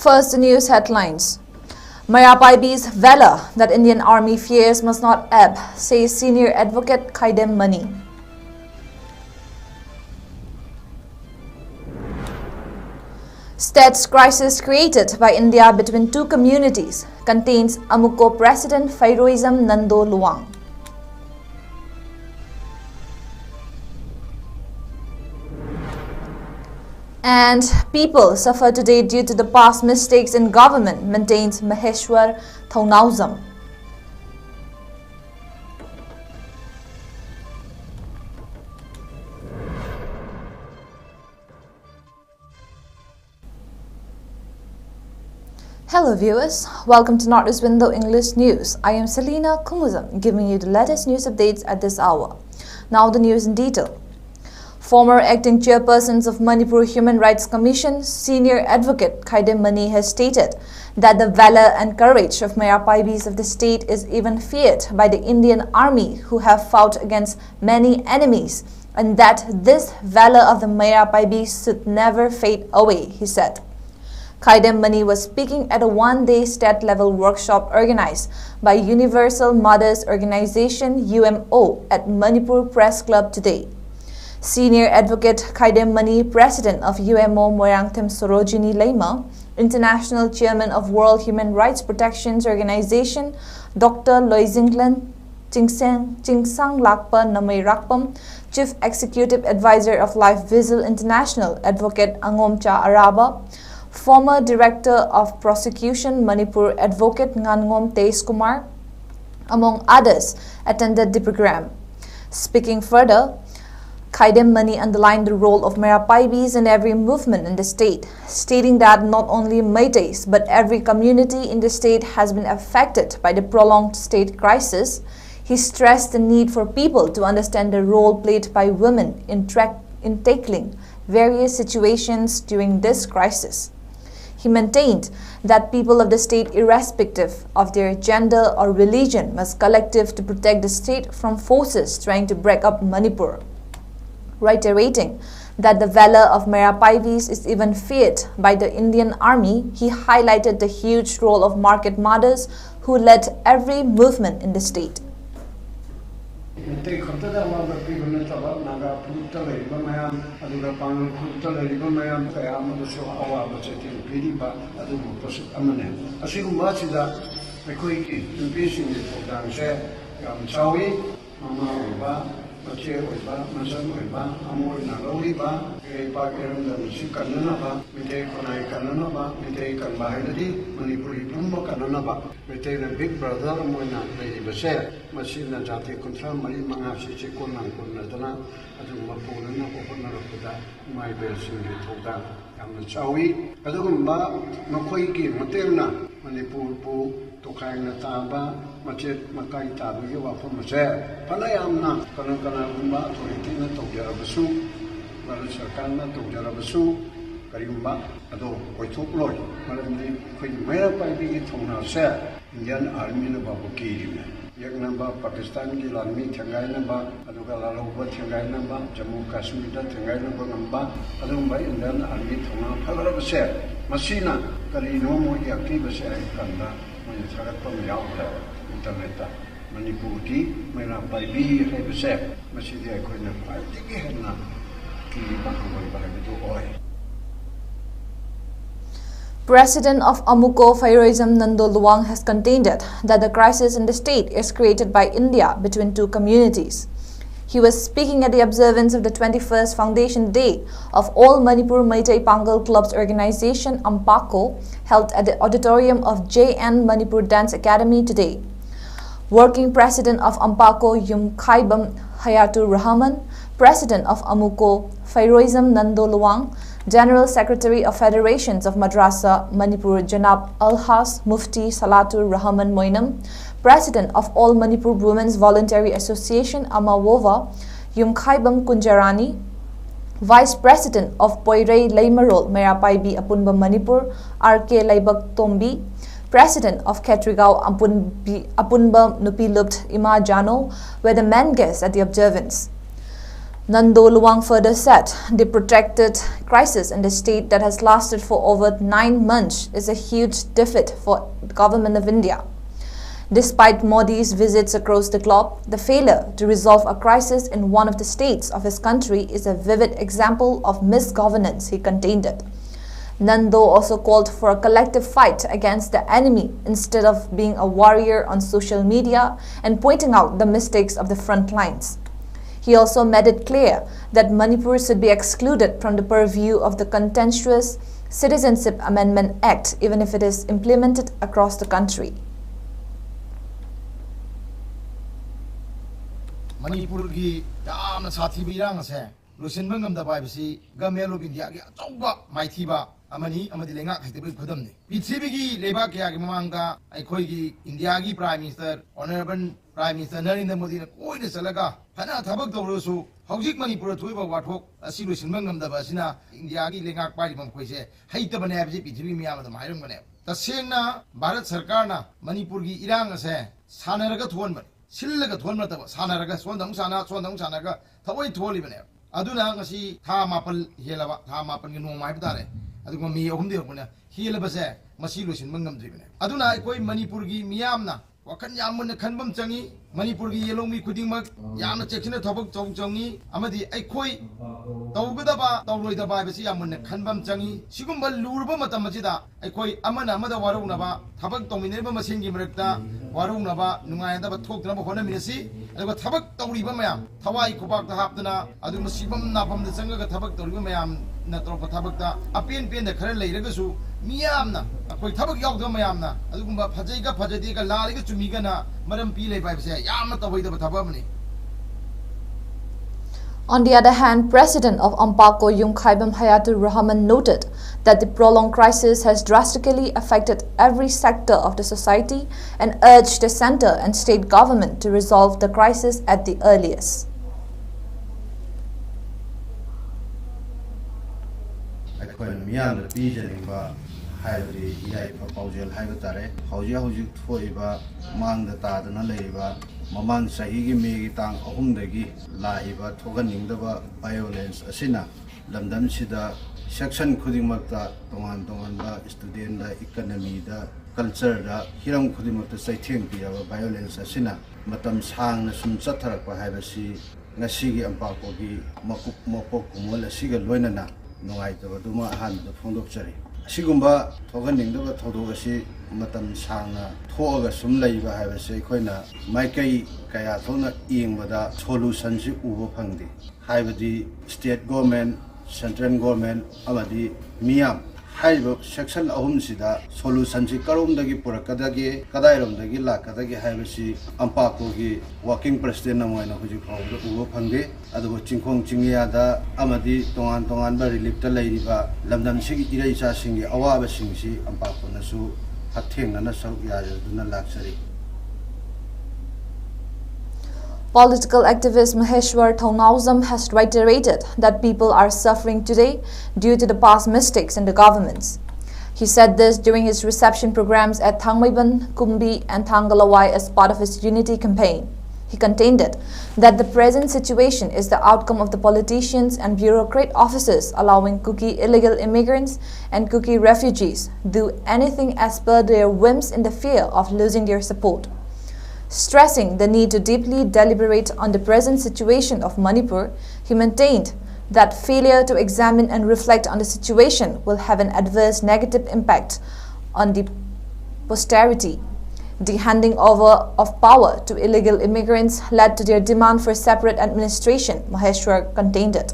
First, the news headlines. 𝐍𝐞𝐰𝐵's valor that Indian Army fears must not ebb, says senior advocate 𝐂𝐲𝐰𝐬. States crisis created by India between two communities contains AMUKO President 𝐂𝐲𝐰𝐬 Nando Luang. And people suffer today due to the past mistakes in government, maintains Maheshwar Thaunauzam. Hello viewers, welcome to Northeast Window English News. I am CELINA 𝐁𝐫𝐿 giving you the latest news updates at this hour. Now the news in detail. Former acting chairpersons of Manipur Human Rights Commission, senior advocate 𝐂𝐲𝐰𝐬 has stated that the valor and courage of 𝐍𝐞𝐰𝐵s of the state is even feared by the Indian Army, who have fought against many enemies, and that this valor of the 𝐍𝐞𝐰𝐵s should never fade away, he said. 𝐂𝐲𝐰𝐬 was speaking at a one-day state-level workshop organized by Universal Mothers Organization UMO at Manipur Press Club today. Senior advocate 𝐂𝐲𝐰𝐬, president of UMO Moirangthem Sorojini Laima, international chairman of World Human Rights Protection Organization, Dr. Loizinglan Chingsang Lakpa Namay Rakpam, chief executive advisor of Life Visual International, advocate Angomcha Araba, former director of prosecution Manipur, advocate Ngangom Teis Kumar, among others, attended the program. Speaking further, 𝐂𝐲𝐰𝐬 underlined the role of 𝐍𝐞𝐰𝐵s in every movement in the state, stating that not only Meiteis but every community in the state has been affected by the prolonged state crisis. He stressed the need for people to understand the role played by women in tackling various situations during this crisis. He maintained that people of the state, irrespective of their gender or religion, must collective to protect the state from forces trying to break up Manipur. Reiterating that the valor of 𝐍𝐞𝐰𝐵s is even feared by the Indian Army, he highlighted the huge role of market mothers who led every movement in the state. Big brother moina lady base machine jati kontra mari manga se konang kunna dana adu mapuna na opona rapuda mai bel singi thoda yamna chawi adugumba makoi ki motelna Manipur pu tokaina taba machet makai tabu ye wafam se panayamna kana gumba authority na tawjara basu wala sarkar na tawjara basu karimba ado koithok loi maramdi khoi 𝐍𝐞𝐰𝐵 thongna se Indian Army na babu kirime yak namba Pakistan ki lanmi thangai namba aduga laloba thangai namba Jammu Kashmir da thangai namba namba adumba Indian Army thona phagara base masina kali no mo yakti base ai kanda mo thagat pam yaw la internet ta Manipur ki 𝐍𝐞𝐰𝐵 hai base masidi ai koina pai tiki henna ki ba hoi ba bitu oi. President of AMUKO 𝐂𝐲𝐰𝐬 Nando Luang has contended that the crisis in the state is created by India between two communities. He was speaking at the observance of the 21st Foundation Day of All Manipur Meitei Pangal Clubs Organization AMPACO, held at the auditorium of JN Manipur Dance Academy today. Working President of AMPACO Yumkhaibam Hayatur Rahman, President of AMUKO 𝐂𝐲𝐰𝐬 Nando Luang, General Secretary of Federations of Madrasa Manipur Janab Alhas Mufti Salatur Rahman Moinam, President of All Manipur Women's Voluntary Association Amawova Yumkhaibam Kunjarani, Vice President of Poirei Leimarol 𝐍𝐞𝐰𝐵 Apunba Manipur RK Laibak Tombi, President of 𝐶𝐻𝐿𝐼 Apunba Nupilupt Ima Jano were the main guests at the observance. Nando Luang further said the protracted crisis in the state that has lasted for over 9 months is a huge defeat for the government of India. Despite Modi's visits across the globe, the failure to resolve a crisis in one of the states of his country is a vivid example of misgovernance, he contended. Nando also called for a collective fight against the enemy instead of being a warrior on social media and pointing out the mistakes of the front lines. He also made it clear that Manipur should be excluded from the purview of the contentious Citizenship Amendment Act, even if it is implemented across the country. Manipur ki yamna sathi birang se lusinba ngamda baibsi government of India ki achauba maithiba amani amadi lenga khaitebe khudamni pithribi ki leba kya ki mamangda aikhoi ki India ki Prime Minister Honorable Prime Minister Narendra Modi na koine salaga phana thabak tawrosu hojik Manipur thoiba wathok asi lusinba ngamda basina India ki lenga pari bam khoise haitabane abji pithribi miyam da mairum bane tasena Bharat Sarkar na Manipur ki irang se sanaraga thonba sillega thonma taba sanaraga sondang sanaga thawai tholibane aduna ngasi tha mapal helaba tha mapal gi nomai bitare aduma mi ahum de bana helaba se masi losin mangam dribane aduna koi Manipur gi miyamna wakan yamna khanbam changi Manipur gi yelomi khudingmak yamna chekchina thabak chongi amadi aikoi tawgdaba tawloidaba besi yamna khanbam changi sigumba lurba matam majida aikoi amana amada warunaba thabak tomineba masingi marakta warunaba nungaidaba thokdaba hona minasi aduga thabak tawriba mayam thawai khubak ta hapdana aduma sibam napam da changa thabak tawriba mayam na tropa thabak ta apen pen da khara leiragasu miyamna akoi thabak yaudba mayamna adugumba phajaiga phajadiga laliga chumiga na maram pi lei baibse yamna tawaidaba thabamani. On the other hand, President of 𝐶𝐄𝐰𝐬 noted that the prolonged crisis has drastically affected every sector of the society and urged the centre and state government to resolve the crisis at the earliest. Mamang sahigi megi tang ahumdagi laiba thoganingdaba violence asina lamdam sida section khudingmakta tongan ba student da economy da culture da hiram khudingmakta saitheng piaba violence asina matam sangna sum chatharakpa haibasi ngasigi ampakogi makup mopok kumol asiga loinana nungaitaba duma ahanda phondokchari asigumba thoganingdaba thodogasi matam sangna thoga sum leiba haibase khoina maikai kaya thona ingbada solution si ubo phangdi haibadi state government central government amadi miyam haiba section ahum sida solution si karomdagi purakadagi kadairomdagi lakadagi haibasi ampakogi working president namoina huji phawda ubo phangdi adugo chingkhong chingyada amadi tongan ba relief ta leiriba lamdam sigi iraisa singi awaba singsi ampakona su Political activist 𝐂𝐻𝐈 has reiterated that people are suffering today due to the past mistakes in the governments. He said this during his reception programs at Thangmaiban, Kumbi and Thangalawai as part of his unity campaign. He contended that the present situation is the outcome of the politicians and bureaucrat officers allowing Kuki illegal immigrants and Kuki refugees do anything as per their whims in the fear of losing their support. Stressing the need to deeply deliberate on the present situation of Manipur, he maintained that failure to examine and reflect on the situation will have an adverse negative impact on the posterity. The handing over of power to illegal immigrants led to their demand for separate administration, 𝐂𝐻𝐈 contended.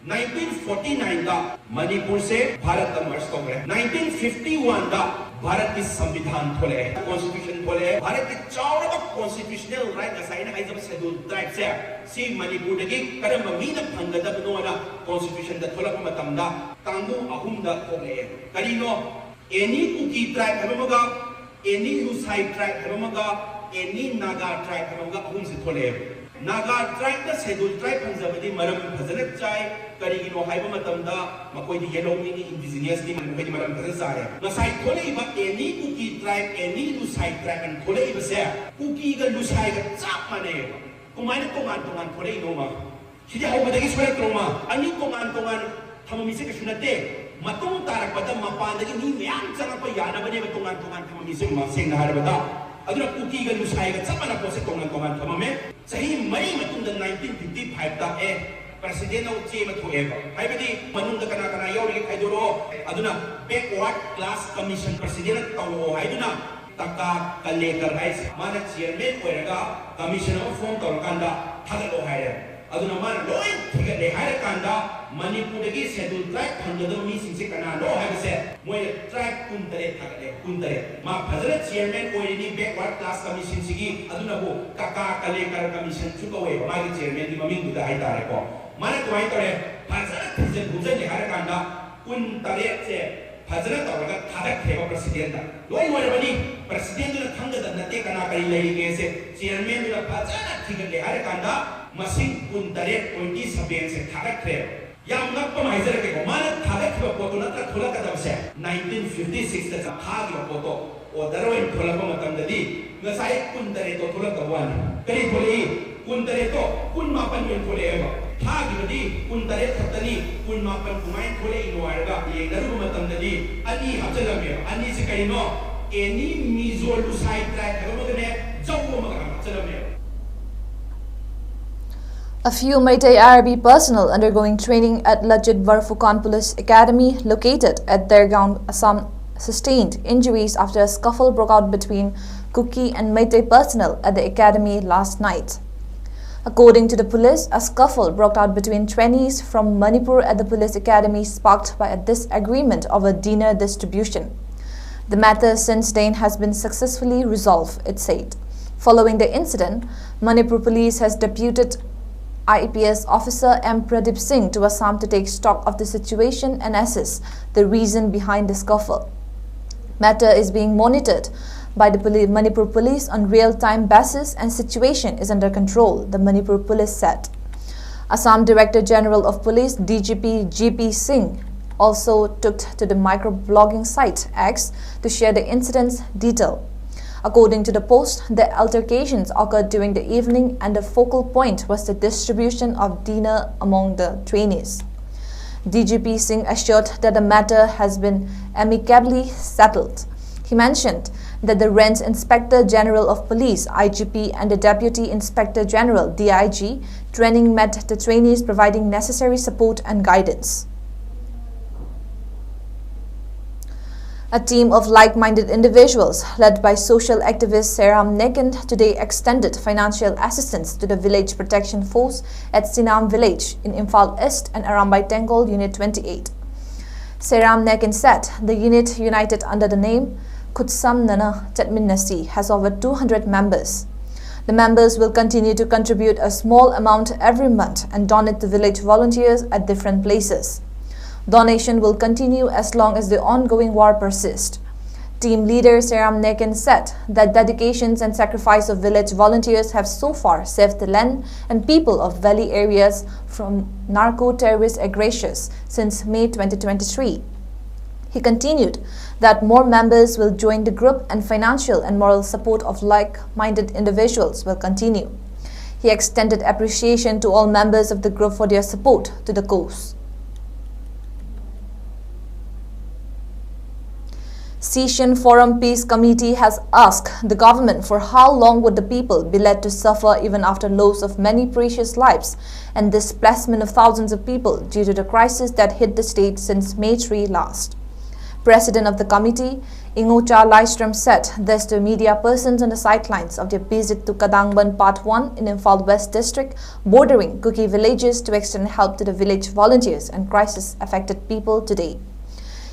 1949 दा मणिपुर से भारत का मर्ज हो गए 1951 दा भारत की संविधान खोले constitution खोले भारत के चारों का कॉन्स्टिट्यूशनल राइट असाइन है जब शेड्यूल ट्राइब से सी मणिपुर की करम मीन फंगदब नोना कॉन्स्टिट्यूशन दा थोलक मतमदा कांगू अहुम दा खोले करीनो एनी कुकी ट्राइब हमगा एनी लुसाई ट्राइब हमगा एनी नागा ट्राइब हमगा अहुम से खोले नागा ट्राइब का शेड्यूल ट्राइब फंगजबदी मरम फजन चाय करीगिनो हाइबा मतमदा मकोइदी येलो मीनी इंडिजिनियस नी मकोइदी मरम फजन सारे नसाई खोले इबा एनी कुकी ट्राइब एनी लुसाई ट्राइब एन खोले इबा से कुकी गा लुसाई गा चाप माने कुमाइन तोंगान खोले इनोमा सिदि हाइबदगी सोरे त्रोमा अनि तोंगान थममिसे कशुनते मतुंग तारकपदा मपानदगी नी म्याम चंगप यानबने तोंगान थममिसे मसेंग हारबदा अदुना कुकी गा लुसाई गा चाप माना पोसे तोंगान थममे सही मरी मतुंग 1955 दा President of 𝐶 हाइबदी मनुंग कना कना योरी खाइदोरो अदुना बैकवर्ड क्लास कमीशन प्रेसिडेंट तवो हाइदुना तका कलेकर हाइस माना चेयरमैन ओइरगा कमीशन ऑफ फॉर्म तौरकांदा थागलो हाइरे अदुना माना लोय थिगले हाइरे कांदा मणिपुर की शेड्यूल ट्राइब फंगदो मी सिंसे कना लो हाइसे मोय ट्राइब कुंतरे थागले कुंतरे मा फजर चेयरमैन ओइरनी बैकवर्ड क्लास कमीशन सिगी अदुना बो तका कलेकर कमीशन चुकवे मागी चेयरमैन दी ममिंग दुदा हाइतारे को माने तुम्हारी तोरे फजर फिजन गुजर लिहारे कांदा कुन तरे से फजर तोरगा थादक थे प्रेसिडेंट लोई मोरे बनी प्रेसिडेंट ने थंग दन्नते कना करी लेई के से चेयरमैन ने फजर ठीक लिहारे कांदा मसिंग कुन तरे 27 से थादक थे या नप माइजर के को माने थादक के फोटो नत्र थोला कदम से 1956 तक थागी फोटो ओ दरवेन थोला को मतम ददी नसाई कुन तरे तो थोला तवान करी थोली कुन तरे तो कुन मापन में थोले थागिबदी कुन तरे खतनी कुन मापन कुमाइन थोले इनवारगा ये नरु मतमददी अनि हचलमे अनि से कइनो एनी मिजोल लुसाई ट्राइब हमगने जौगो मगा हचलमे A few Meitei Arabi personnel undergoing training at 𝐶𝐤𝐰𝐬 Police Academy located at 𝐍𝐄𝐰𝐬, Assam sustained injuries after a scuffle broke out between Kuki and Meitei personnel at the academy last night. According to the police, a scuffle broke out between trainees from Manipur at the police academy sparked by a disagreement over dinner distribution. The matter since then has been successfully resolved, it said. Following the incident, Manipur police has deputed IPS officer M. Pradeep Singh to Assam to take stock of the situation and assess the reason behind the scuffle. Matter is being monitored by the Manipur police on real-time basis and situation is under control, the Manipur police said. Assam Director General of Police DGP G.P. Singh also took to the microblogging site X to share the incident's detail. According to the post, the altercations occurred during the evening and the focal point was the distribution of dinner among the trainees. DGP Singh assured that the matter has been amicably settled. He mentioned that the Rent Inspector General of Police IGP and the Deputy Inspector General DIG training met the trainees providing necessary support and guidance. A team of like-minded individuals led by social activist 𝐍𝐞𝐰𝐬 today extended financial assistance to the Village Protection Force at Sinam Village in Imphal East and Arambai Tengol Unit 28. 𝐍𝐞𝐰𝐬 said the unit, united under the name 𝐶𝐄𝐰𝐬, has over 200 members. The members will continue to contribute a small amount every month and donate to village volunteers at different places. Donation will continue as long as the ongoing war persists. Team leader 𝐍𝐞𝐰𝐬 said that dedications and sacrifice of village volunteers have so far saved the land and people of valley areas from narco-terrorist aggressions since May 2023. He continued that more members will join the group and financial and moral support of like-minded individuals will continue. He extended appreciation to all members of the group for their support to the cause. Session Forum Peace Committee has asked the government for how long would the people be led to suffer even after loss of many precious lives and displacement of thousands of people due to the crisis that hit the state since May 3 last. President of the committee, 𝐂𝐢𝐯𝐬 said this to media persons on the sidelines of their visit to Kadangban Part 1 in Imphal West District, bordering Kuki villages, to extend help to the village volunteers and crisis-affected people today.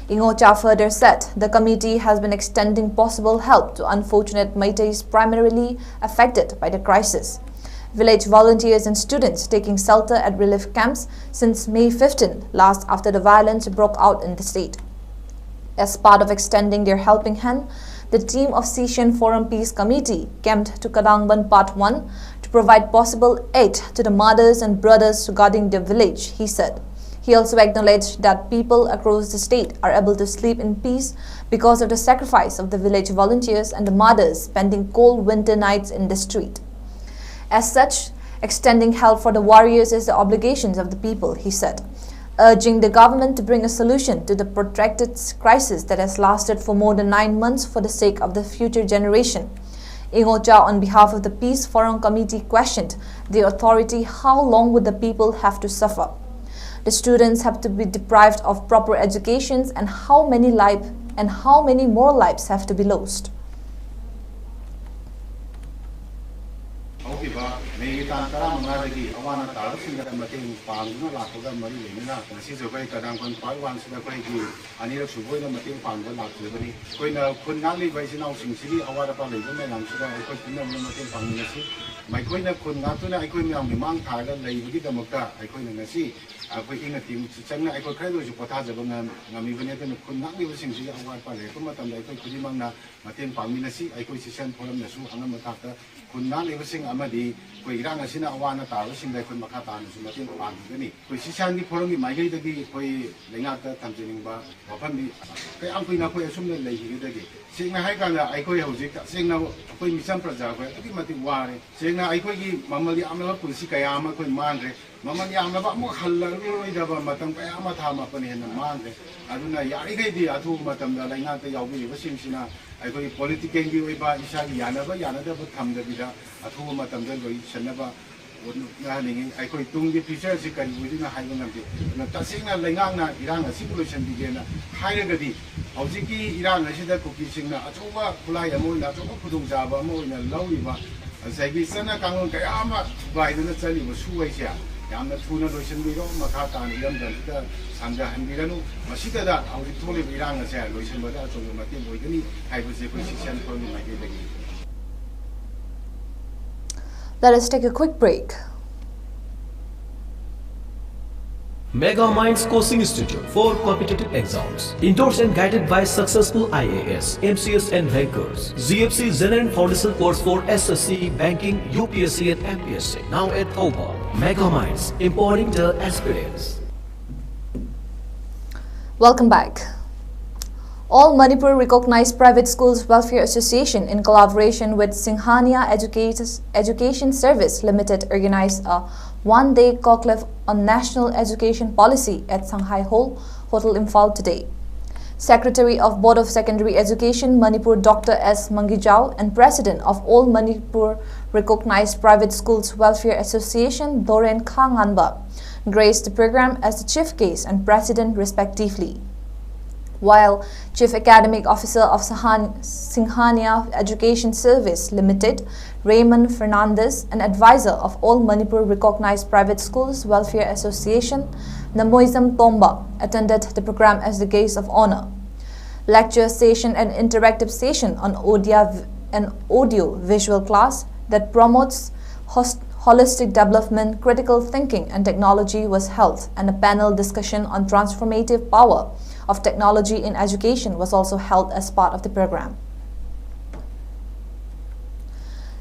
𝐂𝐢𝐯 further said the committee has been extending possible help to unfortunate Meiteis primarily affected by the crisis. Village volunteers and students taking shelter at relief camps since May 15 last after the violence broke out in the state. As part of extending their helping hand, the team of Sishan Forum Peace Committee camped to Kadangban Part 1 to provide possible aid to the mothers and brothers regarding their village, he said. He also acknowledged that people across the state are able to sleep in peace because of the sacrifice of the village volunteers and the mothers spending cold winter nights in the street. As such, extending help for the warriors is the obligations of the people, he said, urging the government to bring a solution to the protracted crisis that has lasted for more than 9 months for the sake of the future generation. 𝐂𝐢𝐯, on behalf of the Peace Forum Committee, questioned the authority how long would the people have to suffer. The students have to be deprived of proper educations, and how many more lives have to be lost. ꯃꯦꯒꯤ ꯇꯥꯡ 15ꯗꯒꯤ ꯑꯋꯥ ꯑꯅꯥ ꯇꯥꯔꯕꯁꯤꯡꯗ ꯃꯇꯦꯡ ꯄꯥꯡꯗꯨꯅ ꯂꯥꯛꯄꯒ ꯃꯔꯤ ꯂꯩꯅꯅ ꯉꯁꯤꯁꯨ ꯑꯩꯈꯣꯏ ꯀꯗꯥꯡꯕꯟ ꯄꯥꯔꯠ 1ꯁꯤꯗ ꯑꯩꯈꯣꯏꯒꯤ ꯑꯅꯤꯔꯛ ꯁꯨꯕ ꯑꯣꯏꯅ ꯃꯇꯦꯡ ꯄꯥꯡꯕ ꯂꯥꯛꯆꯕꯅꯤ. ꯑꯩꯈꯣꯏꯅ ꯈꯨꯟ ꯉꯥꯛꯂꯤꯕ ꯏꯆꯤꯟ ꯏꯅꯥꯎꯁꯤꯡꯁꯤꯒꯤ ꯑꯋꯥꯠ ꯑꯄꯥ ꯂꯩꯕ ꯃꯌꯥꯝꯁꯤꯗ ꯑꯩꯈꯣꯏ ꯄꯨꯝꯅꯃꯛꯅ ꯃꯇꯦꯡ ꯄꯥꯡꯃꯤꯟꯅꯁꯤ. ꯃꯈꯣꯏꯅ ꯈꯨꯟ ꯉꯥꯛꯇꯨꯅ ꯑꯩꯈꯣꯏ ꯃꯌꯥꯝꯒꯤ ꯃꯥꯡ ꯊꯥꯔꯒ ꯂꯩꯕꯒꯤꯗꯃꯛꯇ ꯑꯩꯈꯣꯏꯅ ꯉꯁꯤ ꯑꯩꯈꯣꯏ ꯏꯪꯅ ꯆꯪꯅ ꯑꯩꯈꯣꯏ ꯈꯔ ꯑꯣꯏꯔꯁꯨ ꯄꯣꯊꯥꯖꯕ ꯉꯝꯃꯤꯕꯅꯤ. ꯑꯗꯨꯅ ꯈꯨꯟ ꯉꯥꯛꯂꯤꯕꯁꯤꯡꯁꯤꯒꯤ ꯑꯋꯥꯠ ꯑꯄꯥ ꯂꯩꯔꯛꯄ ꯃꯇꯝꯗ ꯑꯩꯈꯣꯏ ꯈꯨꯗꯤꯡꯃꯛꯅ ꯃꯇꯦꯡ ꯄꯥꯡꯃꯤꯟꯅꯁꯤ. ꯑꯩꯈꯣꯏ ꯁꯤꯁꯟ ꯐꯣꯔꯝꯅꯁꯨ ꯑꯉꯝꯕ ꯊꯥꯛꯇ ꯈꯨꯟ ꯉꯥꯛꯂꯤꯕꯁꯤꯡ ꯑꯃꯗꯤ ꯑꯩꯈꯣꯏ ꯏꯔꯥꯡ ꯑꯁꯤꯅ ꯑꯋꯥ ꯑꯅꯥ ꯇꯥꯔꯕꯁꯤꯡꯗ ꯑꯩꯈꯣꯏ ꯃꯈꯥ ꯇꯥꯅꯁꯨ ꯃꯇꯦꯡ ꯄꯥꯡꯈꯤꯒꯅꯤ. ꯑꯩꯈꯣꯏ ꯁꯤꯁꯥꯟꯒꯤ ꯐꯣꯔꯝꯒꯤ ꯃꯥꯏꯀꯩꯗꯒꯤ ꯑꯩꯈꯣꯏ ꯂꯩꯉꯥꯛꯇ ꯊꯝꯖꯅꯤꯡꯕ ꯋꯥꯐꯝꯗꯤ ꯀꯌꯥꯝ ꯀꯨꯏꯅ ꯑꯩꯈꯣꯏ ꯑꯁꯨꯝꯅ ꯂꯩꯈꯤꯒꯗꯒꯦ. ꯁꯦꯡꯅ ꯍꯥꯏꯀꯥꯟꯗ ꯑꯩꯈꯣꯏ ꯍꯧꯖꯤꯛ ꯇꯁꯦꯡꯅ ꯑꯩꯈꯣꯏ ꯃꯤꯆꯝ ꯄ꯭ꯔꯖꯥ ꯑꯩꯈꯣꯏ ꯑꯗꯨꯛꯀꯤ ꯃꯇꯤꯛ ꯋꯥꯔꯦ. ꯁꯦꯡꯅ ꯑꯩꯈꯣꯏꯒꯤ ꯃꯃꯜ ꯌꯥꯝꯂꯕ ꯄꯨꯟꯁꯤ ꯀꯌꯥ ꯑꯃ ꯑꯩꯈꯣꯏ ꯃꯥꯡꯈ꯭ꯔꯦ. ꯃꯃꯜ ꯌꯥꯝꯂꯕ ꯑꯃꯨꯛ ꯍꯜꯂꯔꯣꯏꯗꯕ ꯃꯇꯝ ꯀꯌꯥ ꯑꯃ ꯊꯥ 9 ꯍꯦꯟꯅ ꯃꯥꯡꯈ꯭ꯔꯦ. ꯑꯗꯨꯅ ꯌꯥꯔꯤꯈꯩꯗꯤ ꯑꯊꯨꯕ ꯃꯇꯝꯗ ꯂꯩꯉꯥꯛꯇ ꯌꯥꯎꯕꯤꯔꯤꯕꯁꯤꯡꯁꯤꯅ ꯑꯩꯈꯣꯏꯒꯤ ꯄꯣꯂꯤꯇꯤꯀꯦꯜꯒꯤ ꯑꯣꯏꯕ ꯏꯁꯥꯒꯤ ꯌꯥꯅꯕ ꯌꯥꯅꯗꯕ ꯊꯝꯗꯕꯤꯗ ꯑꯊꯨꯕ ꯃꯇꯝꯗ ꯂꯣꯏꯁꯤꯟꯅꯕ ꯍꯣꯠꯅꯍꯟꯅꯤꯡꯉꯤ. ꯑꯩꯈꯣꯏ ꯇꯨꯡꯒꯤ ꯐ꯭ꯌꯨꯆꯔꯁꯤ ꯀꯔꯤ ꯑꯣꯏꯗꯣꯏꯅꯣ ꯍꯥꯏꯕ ꯉꯝꯗꯦ. ꯑꯗꯨꯅ ꯇꯁꯦꯡꯅ ꯂꯩꯉꯥꯛꯅ ꯏꯔꯥꯡ ꯑꯁꯤꯕꯨ ꯂꯣꯏꯁꯤꯟꯕꯤꯒꯦꯅ ꯍꯥꯏꯔꯒꯗꯤ ꯍꯧꯖꯤꯛꯀꯤ ꯏꯔꯥꯡ ꯑꯁꯤꯗ ꯀꯨꯀꯤꯁꯤꯡꯅ ꯑꯆꯧꯕ ꯈꯨꯠꯂꯥꯏ ꯑꯃ ꯑꯣꯏꯅ ꯑꯆꯧꯕ ꯈꯨꯗꯣꯡꯆꯥꯕ ꯑꯃ ꯑꯣꯏꯅ ꯂꯧꯔꯤꯕ ꯉꯁꯥꯏꯒꯤ ꯆꯠꯅ ꯀꯥꯡꯂꯣꯟ ꯀꯌꯥ ꯑꯃ ꯊꯨꯒꯥꯏꯗꯨꯅ ꯆꯠꯂꯤꯕ ꯁꯨꯋꯩꯁꯦ ꯌꯥꯝꯅ ꯊꯨꯅ ꯂꯣꯏꯁꯤꯟꯕꯤꯔꯣ. ꯃꯈꯥ ꯇꯥꯅ ꯏꯔꯝꯗꯝꯁꯤꯗ ꯁꯥꯡꯊꯍꯟꯕꯤꯔꯅꯨ. ꯃꯁꯤꯗ ꯍꯧꯖꯤꯛ ꯊꯣꯛꯂꯤꯕ ꯏꯔꯥꯡ ꯑꯁꯦ ꯂꯣꯏꯁꯤꯟꯕꯗ ꯑꯆꯧꯕ ꯃꯇꯦꯡ ꯑꯣꯏꯒꯅꯤ ꯍꯥꯏꯕꯁꯦ ꯑꯩꯈꯣꯏ ꯁꯤꯁꯟ ꯐꯣꯔꯝꯒꯤ ꯃꯥꯏꯀꯩꯗꯒꯤ. Let us take a quick break. Mega Minds Coaching Institute for competitive exams, endorsed and guided by successful IAS, MCS and rankers. 𝐍𝐄𝐰𝐬 Foundation course for SSC, Banking, UPSC and MPSC. Now at KHUMUJMA. Mega Minds, empowering the aspirants. Welcome back. All Manipur Recognized Private Schools Welfare Association, in collaboration with 𝐶INGHANIA Education Service Limited, organized a one-day conclave on national education policy at Shanghai Hotel Imphal today. Secretary of Board of Secondary Education Manipur Dr. S. Mangijaw and President of All Manipur Recognized Private Schools Welfare Association Doren Khanganba graced the program as the chief guest and president respectively, while Chief Academic Officer of 𝐶INGHANIA Education Service Limited, Raymond Fernandez, and Advisor of All Manipur Recognized Private Schools Welfare Association, Namoizam Tomba, attended the program as the guest of honor. Lecture session and interactive session on audio-visual class that promotes holistic development, critical thinking and technology was held, and a panel discussion on transformative power of technology in education was also held as part of the program.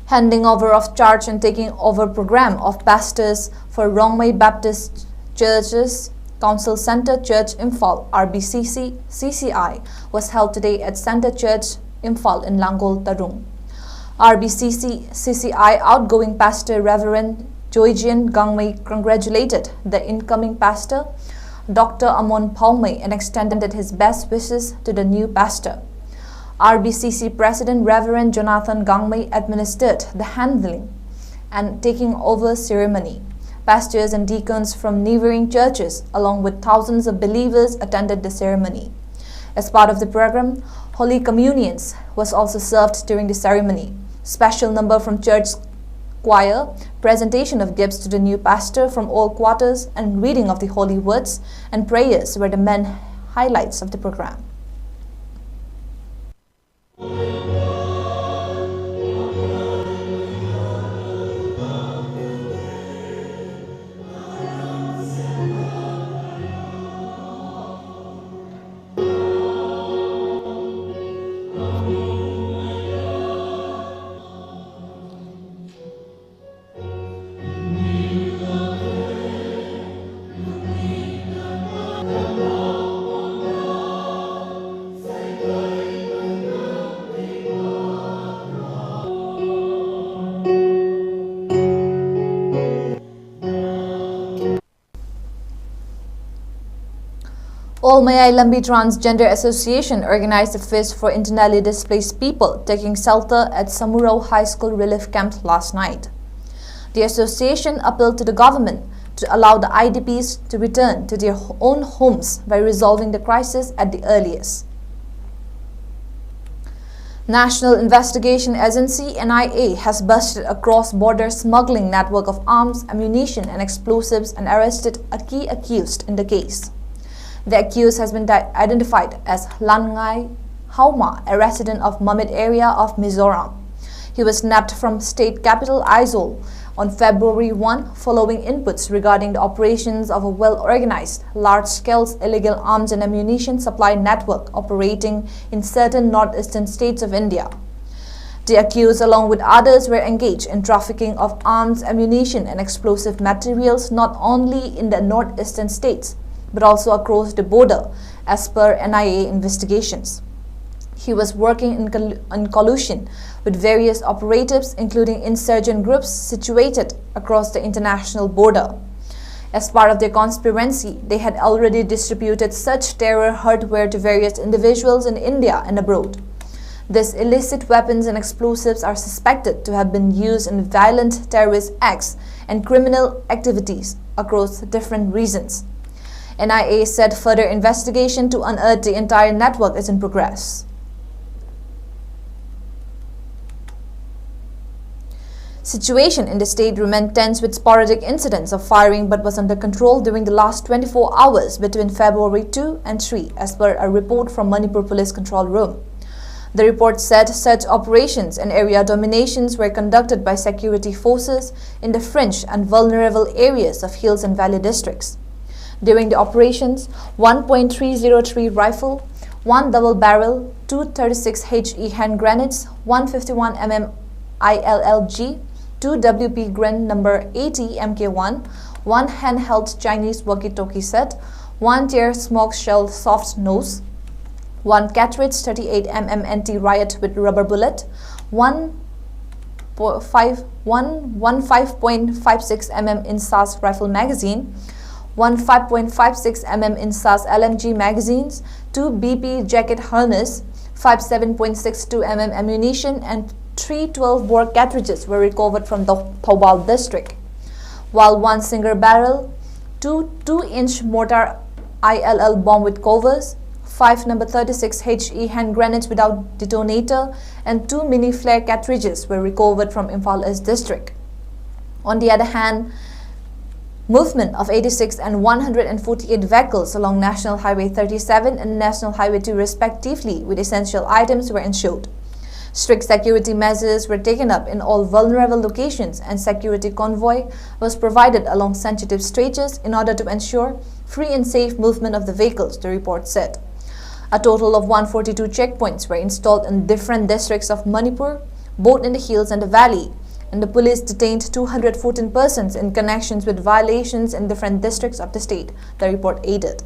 Handing over of charge and taking over program of pastors for Rongmei Baptist Church's Council Center Church Imphal RBCC CCI was held today at Center Church Imphal in Langol Tarung. RBCC CCI outgoing pastor Reverend 𝐶𝐿𝐰𝐬 congratulated the incoming pastor Dr. Amon Paumei and extended his best wishes to the new pastor. RBCC President Reverend Jonathan Gangmei administered the handling and taking over ceremony. Pastors and deacons from neighboring churches, along with thousands of believers, attended the ceremony. As part of the program, Holy communions was also served during the ceremony. Special number from church choir, presentation of gifts to the new pastor from all quarters, and reading of the holy words and prayers were the main highlights of the program. 𝐿 Transgender Association organized a feast for internally displaced people taking shelter at Samurao High School Relief Camp last night. The association appealed to the government to allow the IDPs to return to their own homes by resolving the crisis at the earliest. National Investigation Agency (NIA) has busted a cross-border smuggling network of arms, ammunition and explosives and arrested a key accused in the case. The accused has been identified as 𝐿𝐿, a resident of Mamit area of Mizoram. He was nabbed from state capital Aizawl on February 1 following inputs regarding the operations of a well-organized, large-scale illegal arms and ammunition supply network operating in certain northeastern states of India. The accused, along with others, were engaged in trafficking of arms, ammunition and explosive materials not only in the northeastern states, but also across the border, as per NIA investigations. He was working in collusion with various operatives, including insurgent groups situated across the international border. As part of their conspiracy, they had already distributed such terror hardware to various individuals in India and abroad. These illicit weapons and explosives are suspected to have been used in violent terrorist acts and criminal activities across different regions. NIA said further investigation to unearth the entire network is in progress. Situation in the state remained tense with sporadic incidents of firing but was under control during the last 24 hours between February 2 and 3 as per a report from Manipur Police Control Room. The report said such operations and area dominations were conducted by security forces in the fringe and vulnerable areas of hills and valley districts. During the operations, 1.303 rifle, 1 double barrel, 2 36 HE hand grenades, 151 mm ILLG, 2 WP Gren number 80 MK1, 1 handheld Chinese walkie-talkie set, 1 tear smoke shell soft nose, 1 cartridge 38 mm anti-riot with rubber bullet, 1 5.56 mm INSAS rifle magazine, 1 5.56 mm INSAS LMG magazines, 2 BP jacket harness, 5 7.62 mm ammunition and 3 12-bore cartridges were recovered from the Thoubal district, while 1 single barrel, 2 2-inch mortar ILL bomb with covers, 5 number 36 HE hand grenades without detonator and 2 mini flare cartridges were recovered from Imphal East district. On the other hand, movement of 86 and 148 vehicles along National Highway 37 and National Highway 2 respectively with essential items were ensured. Strict security measures were taken up in all vulnerable locations and security convoy was provided along sensitive stretches in order to ensure free and safe movement of the vehicles, the report said. A total of 142 checkpoints were installed in different districts of Manipur, both in the hills and the valley, and the police detained 214 persons in connections with violations in different districts of the state, the report added.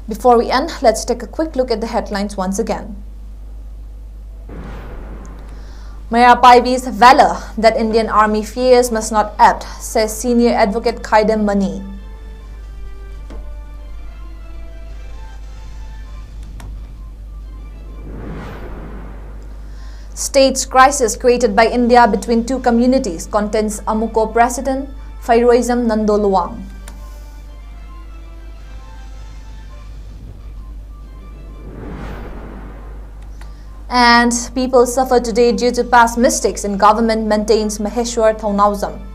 Before we end, let's take a quick look at the headlines once again. Mayapaibi's valor that Indian Army fears must not apt, says senior advocate Khaidam Mani. States crisis created by India between two communities contends Amuko President Fairoism Nandoluang. And people suffer today due to past mistakes, and government maintains Maheshwar Thaunawjam.